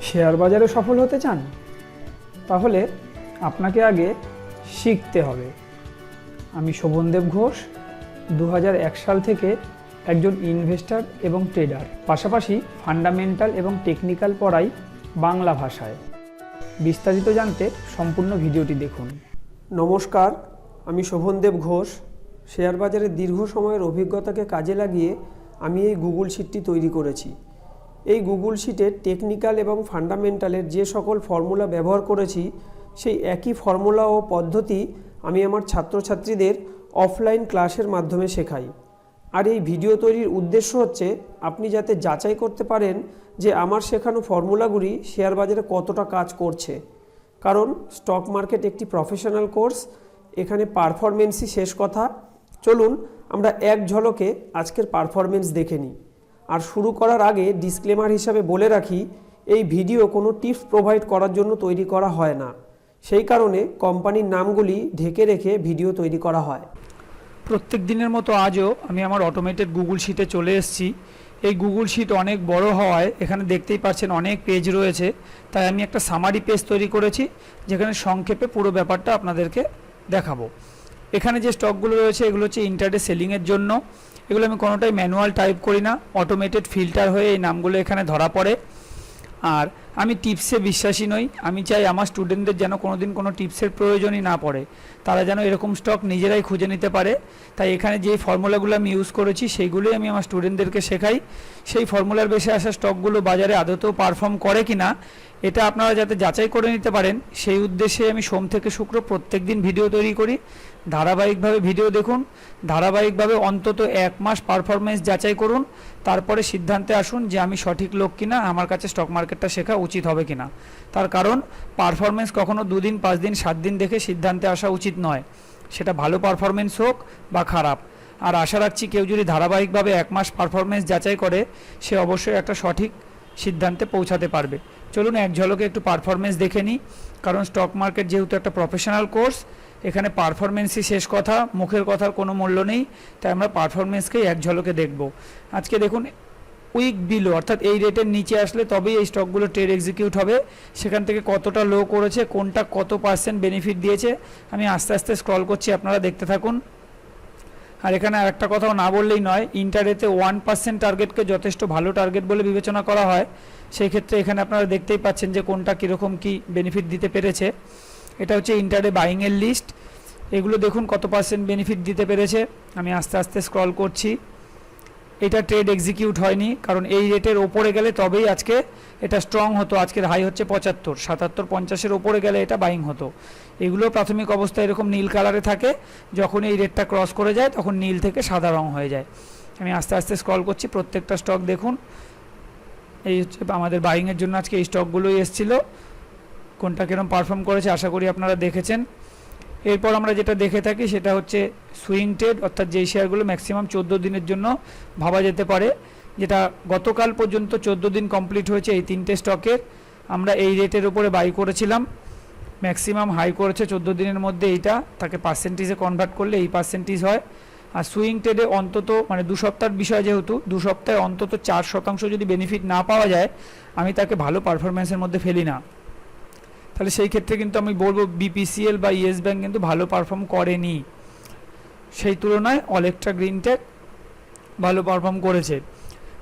Share বাজারে সফল হতে চান? তাহলে আপনাকে আগে শিখতে হবে। আমি শোভনদেব ঘোষ, 2001 সাল থেকে একজন ইনভেস্টর এবং ট্রেডার, পাশাপাশি ফান্ডামেন্টাল এবং টেকনিক্যাল পড়াই বাংলা ভাষায়। বিস্তারিত জানতে সম্পূর্ণ ভিডিওটি দেখুন। নমস্কার, আমি শোভনদেব ঘোষ। শেয়ার বাজারে দীর্ঘ সময়ের অভিজ্ঞতাকে কাজে লাগিয়ে আমি এই গুগল শিটটি তৈরি করেছি। এই গুগল শিটে টেকনিক্যাল এবং ফান্ডামেন্টালের যে সকল ফর্মুলা ব্যবহার করেছি, সেই একই ফর্মুলা ও পদ্ধতি আমি আমার ছাত্রছাত্রীদের অফলাইন ক্লাসের মাধ্যমে শেখাই। আর এই ভিডিও তৈরির উদ্দেশ্য হচ্ছে আপনি যাতে যাচাই করতে পারেন যে আমার শেখানো ফর্মুলাগুলি শেয়ার বাজারে কতটা কাজ করছে। কারণ স্টক মার্কেট একটি প্রফেশনাল কোর্স, এখানে পারফরমেন্সই শেষ কথা। চলুন আমরা এক ঝলকে আজকের পারফরমেন্স দেখে নিই। আর শুরু করার আগে ডিসক্লেমার হিসাবে বলে রাখি, এই ভিডিও কোনো টিপস প্রোভাইড করার জন্য তৈরি করা হয় না। সেই কারণে কোম্পানির নামগুলি ঢেকে রেখে ভিডিও তৈরি করা হয়। প্রত্যেক দিনের মতো আজও আমি আমার অটোমেটেড গুগল শিটে চলে এসেছি। এই গুগল শিট অনেক বড় হওয়ায় এখানে দেখতেই পাচ্ছেন অনেক পেজ রয়েছে, তাই আমি একটা সামারি পেজ তৈরি করেছি যেখানে সংক্ষেপে পুরো ব্যাপারটা আপনাদেরকে দেখাবো। এখানে যে স্টকগুলো রয়েছে এগুলো হচ্ছে ইন্টারডে সেলিংয়ের জন্য। এগুলো আমি কোনোটাই ম্যানুয়াল টাইপ করি না, অটোমেটেড ফিল্টার হয়ে এই নামগুলো এখানে ধরা পড়ে। আর আমি টিপসে বিশ্বাসী নই। আমি চাই আমার স্টুডেন্টদের যেন কোনোদিন কোনো টিপসের প্রয়োজনই না পড়ে, তারা যেন এরকম স্টক নিজেরাই খুঁজে নিতে পারে। তাই এখানে যে ফর্মুলাগুলো আমি ইউজ করেছি সেইগুলোই আমি আমার স্টুডেন্টদেরকে শেখাই। সেই ফর্মুলার বেশে আসা স্টকগুলো বাজারে আদতেও পারফর্ম করে কিনা এটা আপনারা যাতে যাচাই করে নিতে পারেন, সেই উদ্দেশ্যে আমি সোম থেকে শুক্র প্রত্যেক দিন ভিডিও তৈরি করি। ধারাবাহিকভাবে ভিডিও দেখুন, ধারাবাহিকভাবে অন্তত 1 মাস পারফরমেন্স যাচাই করুন, তারপরে সিদ্ধান্তে আসুন যে আমি সঠিক লোক কিনা, আমার কাছে স্টক মার্কেটটা শেখা উচিত হবে কিনা। তার কারণ পারফরমেন্স কখনো 2 দিন 5 দিন 7 দিন দেখে সিদ্ধান্তে আসা উচিত নয়, সেটা ভালো পারফরমেন্স হোক বা খারাপ। আর আশা রাখছি কেউ যদি ধারাবাহিকভাবে 1 মাস পারফরমেন্স যাচাই করে সে অবশ্যই একটা সঠিক সিদ্ধান্তে পৌঁছাতে পারবে। চলুন এক ঝলকে একটু পারফরমেন্স দেখে নিই। কারণ স্টক মার্কেট যেহেতু একটা প্রফেশনাল কোর্স, এখানে পারফরমেন্সই শেষ কথা, মুখের কথার কোনো মূল্য নেই। তাই আমরা পারফরমেন্সকেই এক ঝলকে দেখব। আজকে দেখুন উইক বিলো, অর্থাৎ এই রেটের নিচে আসলে তবেই এই স্টকগুলো ট্রেড এক্সিকিউট হবে। সেখান থেকে কতটা লো করেছে, কোনটা কত পার্সেন্ট বেনিফিট দিয়েছে আমি আস্তে আস্তে স্ক্রল করছি, আপনারা দেখতে থাকুন। আর এখানে আরেকটা কথাও না বললেই নয়, ইন্টারডেতে 1% টার্গেটকে যথেষ্ট ভালো টার্গেট বলে বিবেচনা করা হয়। সেই ক্ষেত্রে এখানে আপনারা দেখতেই পাচ্ছেন যে কোনটা কীরকম কী বেনিফিট দিতে পেরেছে। এটা হচ্ছে ইন্টারডে বাইংয়ের লিস্ট। এগুলো দেখুন কত পার্সেন্ট বেনিফিট দিতে পেরেছে। আমি আস্তে আস্তে স্ক্রল করছি। এটা ট্রেড এক্সিকিউট হয়নি, কারণ এই রেটের ওপরে গেলে তবেই আজকে এটা স্ট্রং হতো। আজকের হাই হচ্ছে 75, 77, 50-এর ওপরে গেলে এটা বাইং হতো। এগুলো প্রাথমিক অবস্থায় এরকম নীল কালারে থাকে, যখন এই রেটটা ক্রস করে যায় তখন নীল থেকে সাদা রং হয়ে যায়। আমি আস্তে আস্তে স্ক্রল করছি, প্রত্যেকটা স্টক দেখুন। এই হচ্ছে আমাদের বাইংয়ের জন্য আজকে এই স্টকগুলোই এসেছিলো। কোনটা কীরকম পারফর্ম করেছে আশা করি আপনারা দেখেছেন। এরপর আমরা যেটা দেখে থাকি সেটা হচ্ছে সুইং ট্রেড, অর্থাৎ যেই শেয়ারগুলো ম্যাক্সিমাম 14 দিনের জন্য ভাবা যেতে পারে, যেটা গতকাল পর্যন্ত 14 দিন কমপ্লিট হয়েছে। এই 3টে স্টকের আমরা এই রেটের উপরে বাই করেছিলাম। ম্যাক্সিমাম হাই করেছে 14 দিনের মধ্যে, এইটা তাকে পার্সেন্টেজে কনভার্ট করলে এই পার্সেন্টেজ হয়। আর সুইং ট্রেডে অন্তত 2 সপ্তাহের বিষয়, যেহেতু 2 সপ্তাহে অন্তত 4% যদি বেনিফিট না পাওয়া যায় আমি তাকে ভালো পারফরমেন্সের মধ্যে ফেলি না। তাহলে সেই ক্ষেত্রে কিন্তু আমি বলবো বিপিসিএল বা ইয়েস ব্যাঙ্ক কিন্তু ভালো পারফর্ম করেনি। সেই তুলনায় অলেক্ট্রা গ্রিনটেক ভালো পারফর্ম করেছে।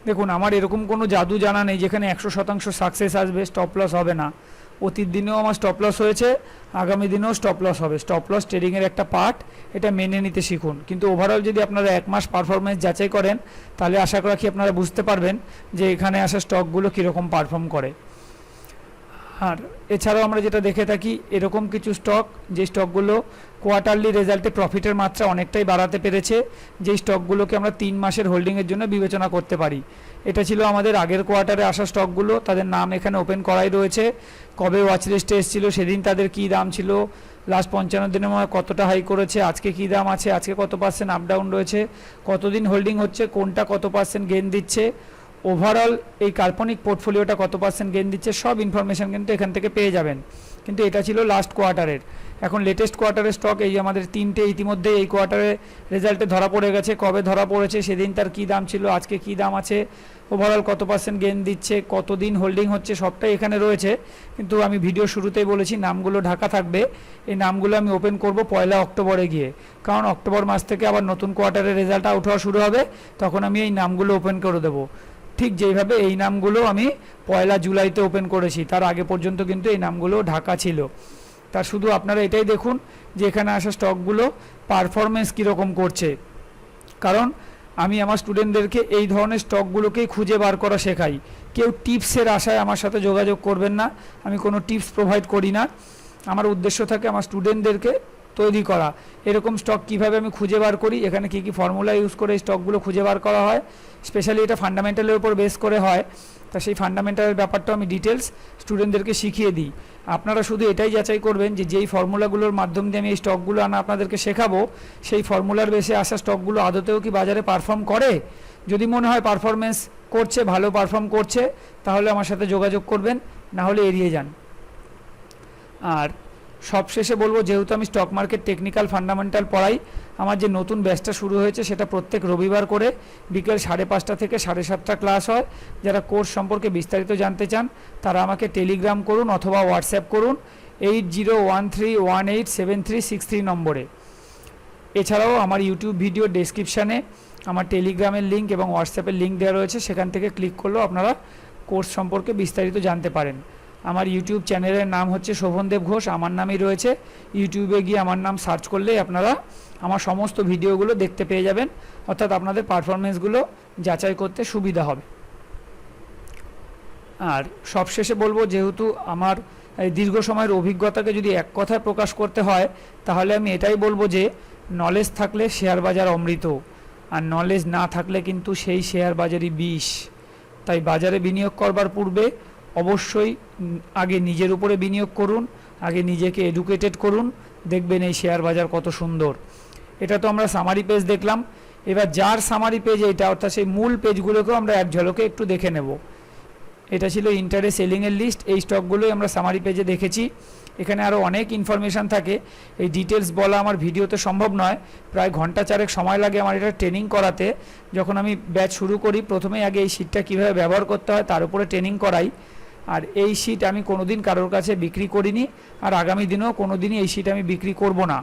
দেখুন আমার এরকম কোনো জাদু জানা নেই যেখানে 100% সাকসেস আসবে, স্টপ লস হবে না। অতীত দিনেও আমার স্টপ লস হয়েছে, আগামী দিনেও স্টপ লস হবে। স্টপ লস ট্রেডিংয়ের একটা পার্ট, এটা মেনে নিতে শিখুন। কিন্তু ওভারঅল যদি আপনারা 1 মাস পারফরমেন্স যাচাই করেন তাহলে আশা রাখি আপনারা বুঝতে পারবেন যে এখানে আসা স্টকগুলো কীরকম পারফর্ম করে। আর এছাড়াও আমরা যেটা দেখে থাকি এরকম কিছু স্টক, যে স্টকগুলো কোয়ার্টারলি রেজাল্টে প্রফিটের মাত্রা অনেকটাই বাড়াতে পেরেছে, যেই স্টকগুলোকে আমরা 3 মাসের হোল্ডিংয়ের জন্য বিবেচনা করতে পারি। এটা ছিল আমাদের আগের কোয়ার্টারে আসা স্টকগুলো, তাদের নাম এখানে ওপেন করাই রয়েছে। কবে ওয়াচ লিস্টে এসেছিলো, সেদিন তাদের কী দাম ছিল, লাস্ট 55 দিনের মধ্যে কতটা হাই করেছে, আজকে কী দাম আছে, আজকে কত পার্সেন্ট আপ ডাউন রয়েছে, কতদিন হোল্ডিং হচ্ছে, কোনটা কত পার্সেন্ট গেইন দিচ্ছে, ওভারঅল এই কাল্পনিক পোর্টফোলিওটা কত পার্সেন্ট গেইন দিচ্ছে, সব ইনফরমেশান কিন্তু এখান থেকে পেয়ে যাবেন। কিন্তু এটা ছিল লাস্ট কোয়ার্টারের। এখন লেটেস্ট কোয়ার্টারের স্টক এই আমাদের 3টে ইতিমধ্যে এই কোয়ার্টারে রেজাল্টে ধরা পড়ে গেছে। কবে ধরা পড়েছে, সেদিন তার কী দাম ছিল, আজকে কী দাম আছে, ওভারঅল কত পার্সেন্ট গেন দিচ্ছে, কতদিন হোল্ডিং হচ্ছে, সবটাই এখানে রয়েছে। কিন্তু আমি ভিডিও শুরুতেই বলেছি নামগুলো ঢাকা থাকবে। এই নামগুলো আমি ওপেন করব 1 অক্টোবরে গিয়ে, কারণ অক্টোবর মাস থেকে আবার নতুন কোয়ার্টারের রেজাল্ট আউট হওয়া শুরু হবে, তখন আমি এই নামগুলো ওপেন করে দেবো। ঠিক যেইভাবে এই নামগুলো আমি 1 জুলাইতে ওপেন করেছি, তার আগে পর্যন্ত কিন্তু এই নামগুলো ঢাকা ছিল। তার শুধু আপনারা এটাই দেখুন যে এখানে আসা স্টকগুলো পারফরমেন্স কীরকম করছে, কারণ আমি আমার স্টুডেন্টদেরকে এই ধরনের স্টকগুলোকেই খুঁজে বার করা শেখাই। কেউ টিপসের আশায় আমার সাথে যোগাযোগ করবেন না, আমি কোনো টিপস প্রোভাইড করি না। আমার উদ্দেশ্য থাকে আমার স্টুডেন্টদেরকে তৈরি করা। এরকম স্টক কিভাবে আমি খুঁজে বার করি, এখানে কী কী ফর্মুলা ইউজ করে এই স্টকগুলো খুঁজে বার করা হয়, স্পেশালি এটা ফান্ডামেন্টালের উপর বেস করে হয়। তা সেই ফান্ডামেন্টালের ব্যাপারটা আমি ডিটেলস স্টুডেন্টদেরকে শিখিয়ে দিই। আপনারা শুধু এটাই যাচাই করবেন যে যেই ফর্মুলাগুলোর মাধ্যম দিয়ে আমি এই স্টকগুলো আপনাদেরকে শেখাবো, সেই ফর্মুলার বেসে আসা স্টকগুলো আদতেও কি বাজারে পারফর্ম করে। যদি মনে হয় পারফরমেন্স করছে, ভালো পারফর্ম করছে, তাহলে আমার সাথে যোগাযোগ করবেন, না হলে এড়িয়ে যান। আর সবশেষে বলবো, যেহেতু আমি স্টক মার্কেট টেকনিক্যাল ফান্ডামেন্টাল পড়াই, আমার যে নতুন ব্যাচটা শুরু হয়েছে সেটা প্রত্যেক রবিবার করে বিকেল 5:30 থেকে 7:30 ক্লাস হয়। যারা কোর্স সম্পর্কে বিস্তারিত জানতে চান তারা আমাকে টেলিগ্রাম করুন অথবা হোয়াটসঅ্যাপ করুন 8013187363 নম্বরে। এছাড়াও আমার ইউটিউব ভিডিও ডেসক্রিপশানে আমার টেলিগ্রামের লিঙ্ক এবং হোয়াটসঅ্যাপের লিঙ্ক দেওয়া রয়েছে, সেখান থেকে ক্লিক করলেও আপনারা কোর্স সম্পর্কে বিস্তারিত জানতে পারেন। আমার ইউটিউব চ্যানেলের নাম হচ্ছে শোভনদেব ঘোষ, আমার নামই রয়েছে। ইউটিউবে গিয়ে আমার নাম সার্চ করলেই আপনারা আমার সমস্ত ভিডিওগুলো দেখতে পেয়ে যাবেন, অর্থাৎ আপনাদের পারফরমেন্সগুলো যাচাই করতে সুবিধা হবে। আর সবশেষে বলবো, যেহেতু আমার এই দীর্ঘ সময়ের অভিজ্ঞতাকে যদি এক কথায় প্রকাশ করতে হয়, তাহলে আমি এটাই বলবো যে নলেজ থাকলে শেয়ার বাজার অমৃত, আর নলেজ না থাকলে কিন্তু সেই শেয়ার বাজারই বিষ। তাই বাজারে বিনিয়োগ করবার পূর্বে অবশ্যই আগে নিজের উপরে বিনিয়োগ করুন, আগে নিজেকে এডুকেটেড করুন, দেখবেন এই শেয়ার বাজার কত সুন্দর। এটা তো আমরা সামারি পেজ দেখলাম, এবার যার সামারি পেজ এইটা, অর্থাৎ সেই মূল পেজগুলোকেও আমরা এক ঝলকে একটু দেখে নেব। এটা ছিল ইন্টারে সেলিংয়ের লিস্ট, এই স্টকগুলোই আমরা সামারি পেজে দেখেছি। এখানে আরও অনেক ইনফরমেশান থাকে, এই ডিটেলস বলা আমার ভিডিওতে সম্ভব নয়, প্রায় ঘন্টা 4 সময় লাগে আমার এটা ট্রেনিং করাতে। যখন আমি ব্যাচ শুরু করি, প্রথমেই আগে এই শিটটা কীভাবে ব্যবহার করতে হয় তার উপরে ট্রেনিং করাই। আর এই শিট আমি কোনোদিন কারোর কাছে বিক্রি করিনি, আর আগামী দিনেও কোনোদিনই এই শিট আমি বিক্রি করব না।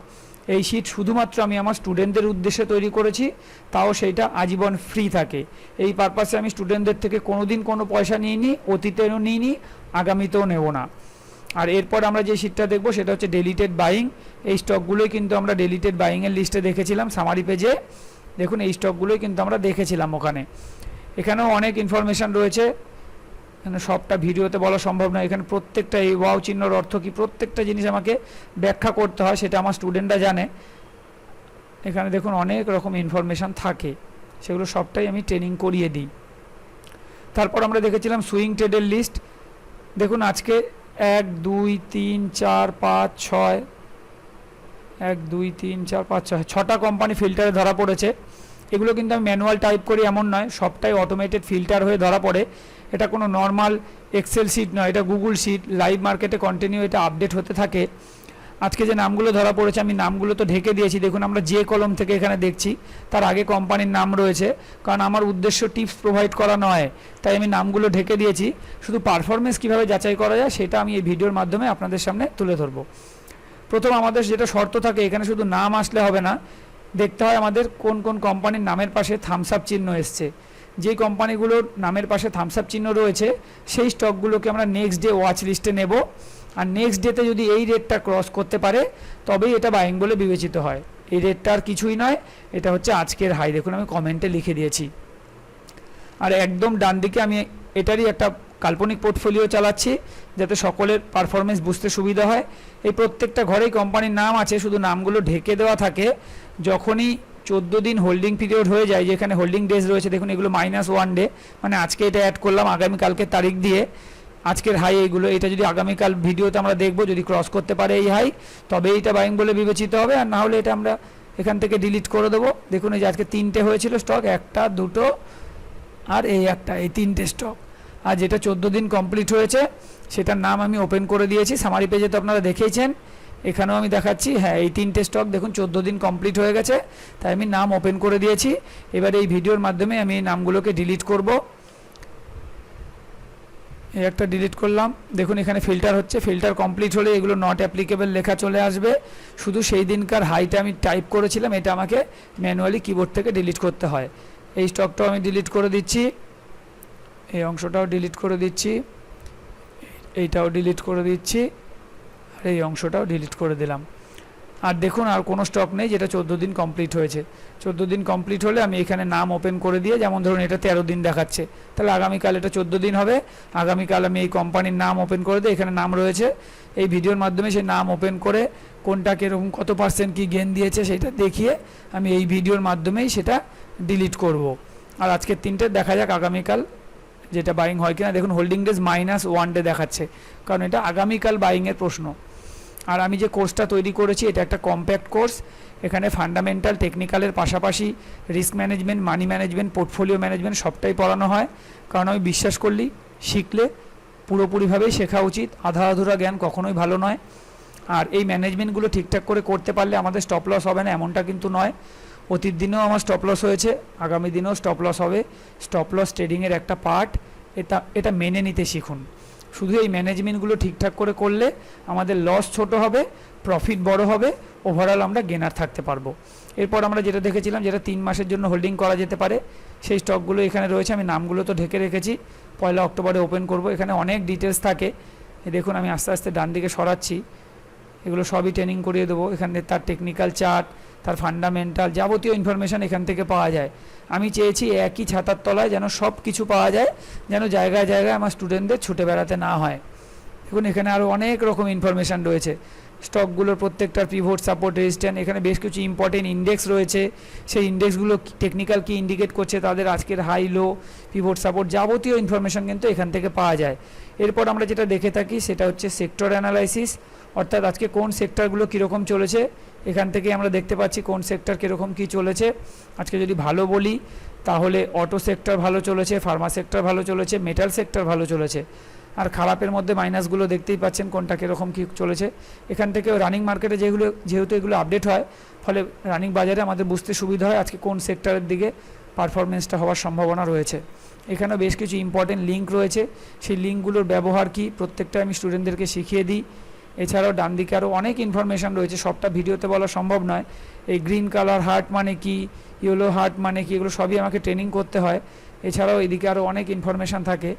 এই শিট শুধুমাত্র আমি আমার স্টুডেন্টদের উদ্দেশ্যে তৈরি করেছি, তাও সেইটা আজীবন ফ্রি থাকে। এই পারপাসে আমি স্টুডেন্টদের থেকে কোনোদিন কোনো পয়সা নিইনি, অতীতেও নিইনি, আগামীতেও নেব না। আর এরপর আমরা যে শিটটা দেখব সেটা হচ্ছে ডেলিটেড বাইং। এই স্টকগুলোই কিন্তু আমরা ডেলিটেড বাইংয়ের লিস্টে দেখেছিলাম সামারি পেজে। দেখুন এই স্টকগুলোই কিন্তু আমরা দেখেছিলাম ওখানে। এখানেও অনেক ইনফরমেশান রয়েছে, এখানে সবটা ভিডিওতে বলা সম্ভব নয়। এখানে প্রত্যেকটা এই ওয়াও চিহ্নর অর্থ কী, প্রত্যেকটা জিনিস আমাকে ব্যাখ্যা করতে হয়, সেটা আমার স্টুডেন্টরা জানে। এখানে দেখুন অনেক রকম ইনফরমেশান থাকে, সেগুলো সবটাই আমি ট্রেনিং করিয়ে দিই। তারপর আমরা দেখেছিলাম সুইং ট্রেডের লিস্ট। দেখুন আজকে 1 2 3 4 5 6 1 2 3 4 5 6 6টা কোম্পানি ফিল্টারে ধরা পড়েছে। এগুলো কিন্তু আমি ম্যানুয়াল টাইপ করি এমন নয়, সবটাই অটোমেটেড ফিল্টার হয়ে ধরা পড়ে। এটা কোনো নর্মাল এক্সেল শিট নয়, এটা গুগল শিট। লাইভ মার্কেটে কন্টিনিউ এটা আপডেট হতে থাকে। আজকে যে নামগুলো ধরা পড়েছে আমি নামগুলো তো ঢেকে দিয়েছি, দেখুন আমরা যে কলম থেকে এখানে দেখছি তার আগে কোম্পানির নাম রয়েছে, কারণ আমার উদ্দেশ্য টিপস প্রোভাইড করা নয়, তাই আমি নামগুলো ঢেকে দিয়েছি। শুধু পারফরমেন্স কীভাবে যাচাই করা যায় সেটা আমি এই ভিডিওর মাধ্যমে আপনাদের সামনে তুলে ধরবো। প্রথম আমাদের যেটা শর্ত থাকে, এখানে শুধু নাম আসলে হবে না, দেখতে হয় আমাদের কোন কোন কোম্পানির নামের পাশে থামস আপ চিহ্ন এসছে। যে কোম্পানিগুলোর নামের পাশে থামস আপ চিহ্ন রয়েছে সেই স্টকগুলোকে আমরা নেক্সট ডে ওয়াচ লিস্টে নেব, আর নেক্সট ডেতে যদি এই রেটটা ক্রস করতে পারে তবেই এটা বাইং বলে বিবেচিত হয়। এই রেটটা আর কিছুই নয়, এটা হচ্ছে আজকের হাই। দেখুন আমি কমেন্টে লিখে দিয়েছি। আর একদম ডান দিকে আমি এটারই একটা কাল্পনিক পোর্টফোলিও চালাচ্ছি যাতে সকলের পারফরমেন্স বুঝতে সুবিধা হয়। এই প্রত্যেকটা ঘরেই কোম্পানির নাম আছে, শুধু নামগুলো ঢেকে দেওয়া থাকে। যখনই 14 দিন হোল্ডিং পিরিয়ড হয়ে যায়, যেখানে হোল্ডিং ডেজ রয়েছে, দেখুন এগুলো -1 ডে, মানে আজকে এটা অ্যাড করলাম আগামীকালকে তারিখ দিয়ে। আজকের হাই এইগুলো, এটা যদি আগামীকাল ভিডিওতে আমরা দেখব, যদি ক্রস করতে পারে এই হাই তবে এইটা বাইং বলে বিবেচিত হবে, আর না হলে এটা আমরা এখান থেকে ডিলিট করে দেবো। দেখুন এই যে আজকে 3টে হয়েছিল স্টক, 1টা 2টো আর এই একটা, এই 3টে স্টক। আর যেটা 14 দিন কমপ্লিট হয়েছে সেটার নাম আমি ওপেন করে দিয়েছি। সামারি পেজে তো আপনারা দেখেইছেন, এখানেও আমি দেখাচ্ছি। হ্যাঁ, এই 3টে স্টক দেখুন 14 দিন কমপ্লিট হয়ে গেছে, তাই আমি নাম ওপেন করে দিয়েছি। এবার এই ভিডিওর মাধ্যমে আমি এই নামগুলোকে ডিলিট করব। এই একটা ডিলিট করলাম। দেখুন এখানে ফিল্টার হচ্ছে, ফিল্টার কমপ্লিট হলে এগুলো নট অ্যাপ্লিকেবল লেখা চলে আসবে। শুধু সেই দিনকার হাইটা আমি টাইপ করেছিলাম, এটা আমাকে ম্যানুয়ালি কিবোর্ড থেকে ডিলিট করতে হয়। এই স্টকটাও আমি ডিলিট করে দিচ্ছি, এই অংশটাও ডিলিট করে দিচ্ছি, এইটাও ডিলিট করে দিচ্ছি, আর এই অংশটাও ডিলিট করে দিলাম। আর দেখুন আর কোনো স্টক নেই যেটা 14 দিন কমপ্লিট হয়েছে। 14 দিন কমপ্লিট হলে আমি এখানে নাম ওপেন করে দিয়ে, যেমন ধরুন এটা 13 দিন দেখাচ্ছে, তাহলে আগামীকাল এটা 14 দিন হবে। আগামীকাল আমি এই কোম্পানির নাম ওপেন করে দিই, এখানে নাম রয়েছে। এই ভিডিওর মাধ্যমে সেই নাম ওপেন করে কোনটা কীরকম কত পার্সেন্ট কী গেন দিয়েছে সেটা দেখিয়ে আমি এই ভিডিওর মাধ্যমেই সেটা ডিলিট করব। আর আজকের 3টে দেখা যাক আগামীকাল যেটা বাইং হয় কিনা। দেখুন হোল্ডিং ডেজ -1 ডে দেখাচ্ছে, কারণ এটা আগামীকাল বাইংয়ের প্রশ্ন। আর আমি যে কোর্সটা তৈরি করেছি এটা একটা কম্প্যাক্ট কোর্স। এখানে ফান্ডামেন্টাল টেকনিক্যালের পাশাপাশি risk management, money management, portfolio management সবটাই পড়ানো হয়। কারণ আমি বিশ্বাস করলি শিখলে পুরোপুরিভাবেই শেখা উচিত, আধা আধুরা জ্ঞান কখনোই ভালো নয়। আর এই ম্যানেজমেন্টগুলো ঠিকঠাক করে করতে পারলে আমাদের স্টপ লস হবে না এমনটা কিন্তু নয়। অতীত দিনেও আমার স্টপ লস হয়েছে, আগামী দিনেও স্টপ লস হবে। স্টপ লস ট্রেডিংয়ের একটা পার্ট, এটা মেনে নিতে শিখুন। শুধু এই ম্যানেজমেন্টগুলো ঠিকঠাক করে করলে আমাদের লস ছোট হবে, প্রফিট বড় হবে, ওভারঅল আমরা গেনার থাকতে পারবো। এরপর আমরা যেটা দেখেছিলাম যেটা 3 মাসের জন্য হোল্ডিং করা যেতে পারে, সেই স্টকগুলো এখানে রয়েছে। আমি নামগুলো তো ঢেকে রেখেছি, 1 অক্টোবরে ওপেন করব। এখানে অনেক ডিটেলস থাকে, দেখুন আমি আস্তে আস্তে ডান দিকে সরাচ্ছি, এগুলো সবই ট্রেনিং করিয়ে দেবো। এখানে তার টেকনিক্যাল চার্ট, তার ফান্ডামেন্টাল যাবতীয় ইনফরমেশান এখান থেকে পাওয়া যায়। আমি চেয়েছি একই ছাতার তলায় যেন সব কিছু পাওয়া যায়, যেন জায়গায় জায়গায় আমার স্টুডেন্টদের ছুটে বেড়াতে না হয়। দেখুন এখানে আরও অনেক রকম ইনফরমেশান রয়েছে, স্টকগুলোর প্রত্যেকটার পিভট, সাপোর্ট, রেজিস্ট্যান্স। এখানে বেশ কিছু ইম্পর্টেন্ট ইন্ডেক্স রয়েছে, সেই ইন্ডেক্সগুলো টেকনিক্যাল কি ইন্ডিকেট করছে, তাদের আজকের হাই লো, পিভট, সাপোর্ট যাবতীয় ইনফরমেশান কিন্তু এখান থেকে পাওয়া যায়। এরপর আমরা যেটা দেখে থাকি সেটা হচ্ছে সেক্টর অ্যানালাইসিস, অর্থাৎ আজকে কোন সেক্টরগুলো কীরকম চলেছে এখান থেকে আমরা দেখতে পাচ্ছি কোন সেক্টর কীরকম কী চলেছে। আজকে যদি ভালো বলি তাহলে অটো সেক্টর ভালো চলেছে, ফার্মা সেক্টর ভালো চলেছে, মেটাল সেক্টর ভালো চলেছে। আর খারাপের মধ্যে মাইনাসগুলো দেখতেই পাচ্ছেন কোনটা কীরকম কী চলেছে। এখান থেকে রানিং মার্কেটে যেহেতু এগুলো আপডেট হয়, ফলে রানিং বাজারে আমাদের বুঝতে সুবিধা হয় আজকে কোন সেক্টরের দিকে পারফরমেন্সটা হওয়ার সম্ভাবনা রয়েছে। এখানেও বেশ কিছু ইম্পর্টেন্ট লিঙ্ক রয়েছে, সেই লিঙ্কগুলোর ব্যবহার কি প্রত্যেকটা আমি স্টুডেন্টদেরকে শিখিয়ে দিই। এছাড়াও ডান দিকে আরও অনেক ইনফরমেশান রয়েছে, সবটা ভিডিওতে বলা সম্ভব নয়। এই গ্রিন কালার হার্ট মানে কি, ইয়েলো হার্ট মানে কি, এগুলো সবই আমাকে ট্রেনিং করতে হয়। এছাড়াও এদিকে আরও অনেক ইনফরমেশান থাকে,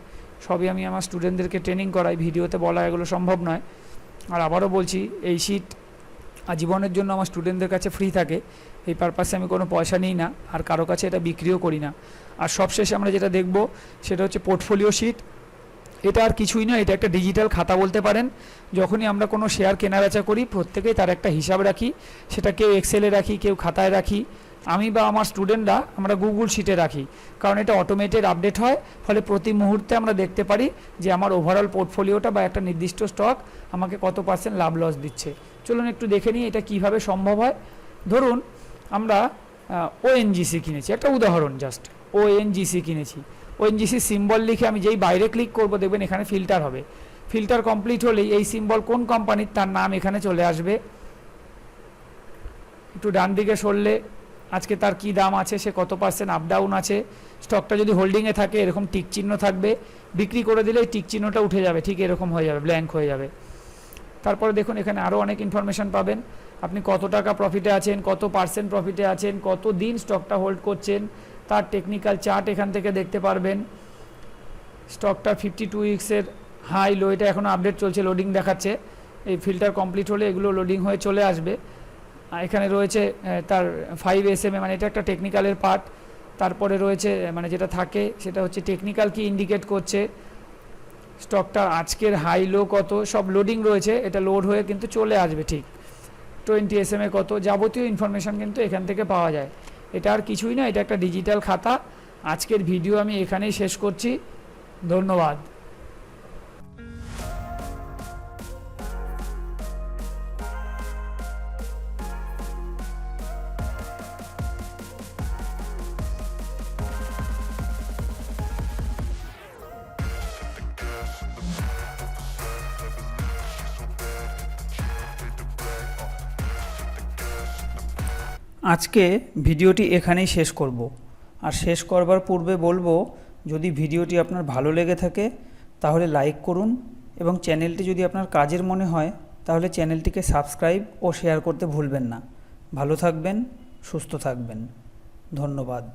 সবই আমি আমার স্টুডেন্টদেরকে ট্রেনিং করাই, ভিডিওতে বলা এগুলো সম্ভব নয়। আর আবারও বলছি এই শিট আজীবনের জন্য আমার স্টুডেন্টদের কাছে ফ্রি থাকে, এই পারপাসে আমি কোনো পয়সা নিই না, আর কারো কাছে এটা বিক্রিও করি না। আর সবশেষে আমরা যেটা দেখব সেটা হচ্ছে পোর্টফোলিও শিট। এটা আর কিছুই না, এটা একটা ডিজিটাল খাতা বলতে পারেন। যখনই আমরা কোনো শেয়ার কেনাবেচা করি প্রত্যেকেই তার একটা হিসাব রাখি, সেটা কেউ এক্সেলে রাখি, কেউ খাতায় রাখি। আমি বা আমার স্টুডেন্টরা আমরা গুগল শিটে রাখি, কারণ এটা অটোমেটেড আপডেট হয়। ফলে প্রতি মুহূর্তে আমরা দেখতে পারি যে আমার ওভারঅল পোর্টফোলিওটা বা একটা নির্দিষ্ট স্টক আমাকে কত পার্সেন্ট লাভ লস দিচ্ছে। চলুন একটু দেখে নিই এটা কিভাবে সম্ভব হয়। ধরুন আমরা ওএনজিসি কিনেছি, একটা উদাহরণ জাস্ট, ওএনজিসি কিনেছি। ওএনজিসি সিম্বল লিখে আমি যেই বাইরে ক্লিক করব দেখবেন এখানে ফিল্টার হবে। ফিল্টার কমপ্লিট হলেই এই সিম্বল কোন কোম্পানির তার নাম এখানে চলে আসবে। একটু ডান দিকে সরলে আজকে তার কি দাম আছে, সে কত পার্সেন্ট আপ ডাউন আছে। স্টকটা যদি হোল্ডিংয়ে থাকে এরকম টিক চিহ্ন থাকবে, বিক্রি করে দিলে টিক চিহ্নটা উঠে যাবে, ঠিক এরকম হয়ে যাবে, ব্ল্যাঙ্ক হয়ে যাবে। তারপরে দেখুন এখানে আরও অনেক ইনফরমেশান পাবেন, আপনি কত টাকা প্রফিটে আছেন, কত পার্সেন্ট প্রফিটে আছেন, কত দিন স্টকটা হোল্ড করছেন, তার টেকনিক্যাল চার্ট এখান থেকে দেখতে পারবেন। স্টকটা 52 উইক্সের হাই লো, এটা এখনও আপডেট চলছে, লোডিং দেখাচ্ছে। এই ফিল্টার কমপ্লিট হলে এগুলো লোডিং হয়ে চলে আসবে। এখানে রয়েছে তার 5 SMA, মানে এটা একটা টেকনিক্যালের পার্ট। তারপরে রয়েছে মানে যেটা থাকে সেটা হচ্ছে টেকনিক্যাল কি ইন্ডিকেট করছে, স্টকটার আজকের হাই লো কত, সব লোডিং রয়েছে। এটা লোড হয়ে কিন্তু চলে আসবে ঠিক 20 SMA কত, যাবতীয় ইনফরমেশান কিন্তু এখান থেকে পাওয়া যায়। এটা আর কিছুই না, এটা একটা ডিজিটাল খাতা। আজকের ভিডিও আমি এখানেই শেষ করছি, ধন্যবাদ। আজকে ভিডিওটি এখানেই শেষ করব। আর শেষ করবার পূর্বে বলবো, যদি ভিডিওটি আপনার ভালো লেগে থাকে তাহলে লাইক করুন, এবং চ্যানেলটি যদি আপনার কাজের মনে হয় তাহলে চ্যানেলটিকে সাবস্ক্রাইব ও শেয়ার করতে ভুলবেন না। ভালো থাকবেন, সুস্থ থাকবেন। ধন্যবাদ।